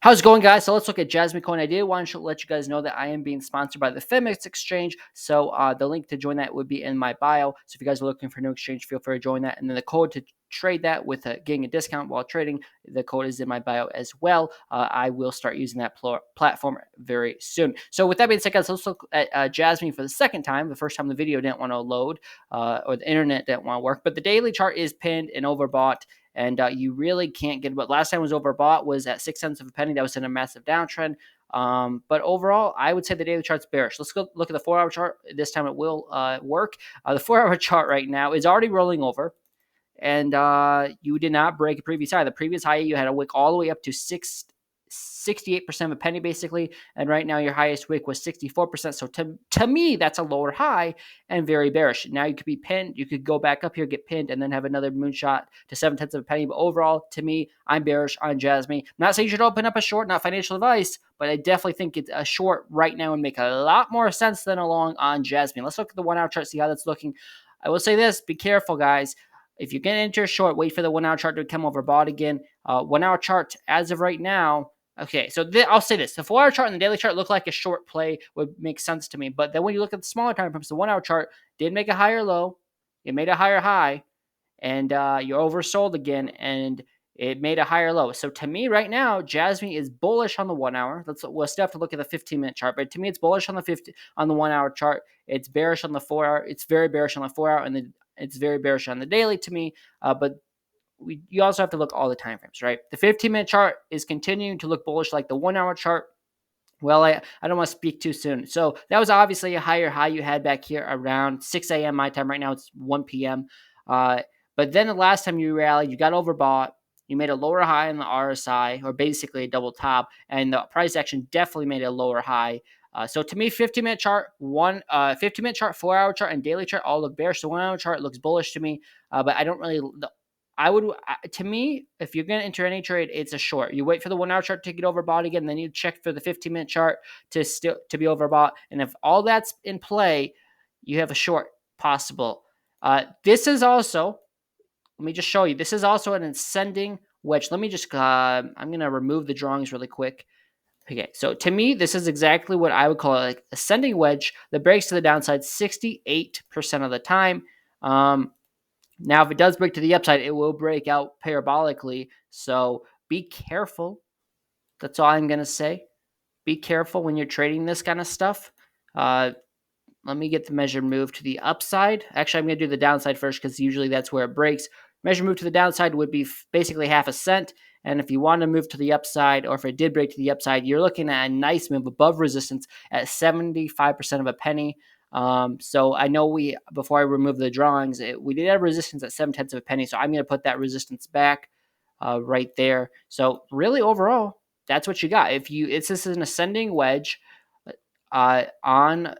How's it going, guys? So let's look at Jasmy Coin. I did want to let you guys know that I am being sponsored by the Fameex exchange. So the link to join that would be in my bio. So if you guys are looking for a new exchange, feel free to join that. And then the code to trade that with getting a discount while trading, the code is in my bio as well. I will start using that platform very soon. So with that being said, guys, let's look at Jasmy for the second time. The first time the video didn't want to load or the internet didn't want to work. But the daily chart is pinned and overbought. And you really can't get. But last time was overbought was at 6 cents of a penny. That was in a massive downtrend. But overall, I would say the daily chart's bearish. Let's go look at the 4-hour chart. This time it will work. The 4-hour chart right now is already rolling over, and you did not break a previous high. The previous high you had a wick all the way up to 68% of a penny, basically, and right now your highest wick was 64%. So to me, that's a lower high and very bearish. Now you could be pinned. You could go back up here, get pinned, and then have another moonshot to 7/10 of a penny. But overall, to me, I'm bearish on Jasmy. I'm not saying you should open up a short, not financial advice, but I definitely think it's a short right now would make a lot more sense than a long on Jasmy. Let's look at the 1-hour chart, see how that's looking. I will say this: be careful, guys. If you're going to enter a short, wait for the 1-hour chart to come overbought again. 1-hour chart as of right now. Okay, so I'll say this. The 4-hour chart and the daily chart look like a short play would make sense to me. But then when you look at the smaller time frames, the 1-hour chart did make a higher low. It made a higher high. And you're oversold again. And it made a higher low. So to me right now, Jasmy is bullish on the 1-hour. We'll still have to look at the 15-minute chart. But to me, it's bullish on the 1-hour chart. It's bearish on the 4-hour. It's very bearish on the 4-hour. And it's very bearish on the daily to me. But you also have to look all the time frames, right? The 15-minute chart is continuing to look bullish like the 1-hour chart. Well, I don't want to speak too soon. So that was obviously a higher high you had back here around 6 a.m. my time. Right now it's 1 p.m. But then the last time you rallied, you got overbought. You made a lower high in the RSI, or basically a double top, and the price action definitely made a lower high. So to me, 15-minute chart, 15-minute chart, 4-hour chart, and daily chart all look bearish. The 1-hour chart looks bullish to me, but I don't really. To me, if you're going to enter any trade, it's a short. You wait for the 1-hour chart to get overbought again, then you check for the 15-minute chart to be overbought. And if all that's in play, you have a short possible. This is also, let me just show you. This is also an ascending wedge. Let me just, I'm going to remove the drawings really quick. Okay, so to me, this is exactly what I would call like ascending wedge that breaks to the downside 68% of the time. Now, if it does break to the upside, it will break out parabolically. So be careful. That's all I'm going to say. Be careful when you're trading this kind of stuff. Let me get the measured move to the upside. Actually, I'm going to do the downside first because usually that's where it breaks. Measured move to the downside would be basically half a cent. And if you want to move to the upside, or if it did break to the upside, you're looking at a nice move above resistance at 75% of a penny. So I know before I remove the drawings, we did have resistance at 7/10 of a penny. So I'm going to put that resistance back right there. So really overall, that's what you got. This is an ascending wedge on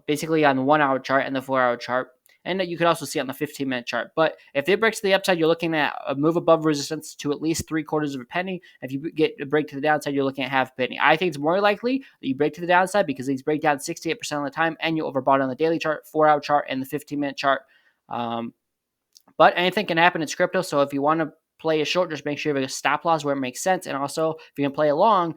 basically on the 1-hour chart and the 4-hour chart. And you could also see on the 15-minute chart. But if it breaks to the upside, you're looking at a move above resistance to at least 3/4 of a penny. If you get a break to the downside, you're looking at half a penny. I think it's more likely that you break to the downside because these break down 68% of the time, and you overbought on the daily chart, 4-hour chart, and the 15-minute chart. But anything can happen. It's crypto. So if you want to play a short, just make sure you have a stop loss where it makes sense. And also, if you're going to play a long,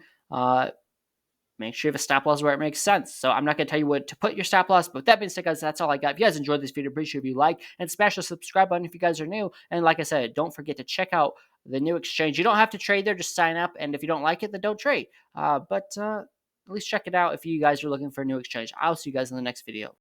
make sure you have a stop loss where it makes sense. So I'm not going to tell you what to put your stop loss, but with that being said, guys, that's all I got. If you guys enjoyed this video, appreciate if you like and smash the subscribe button if you guys are new. And like I said, don't forget to check out the new exchange. You don't have to trade there, just sign up. And if you don't like it, then don't trade. But at least check it out if you guys are looking for a new exchange. I'll see you guys in the next video.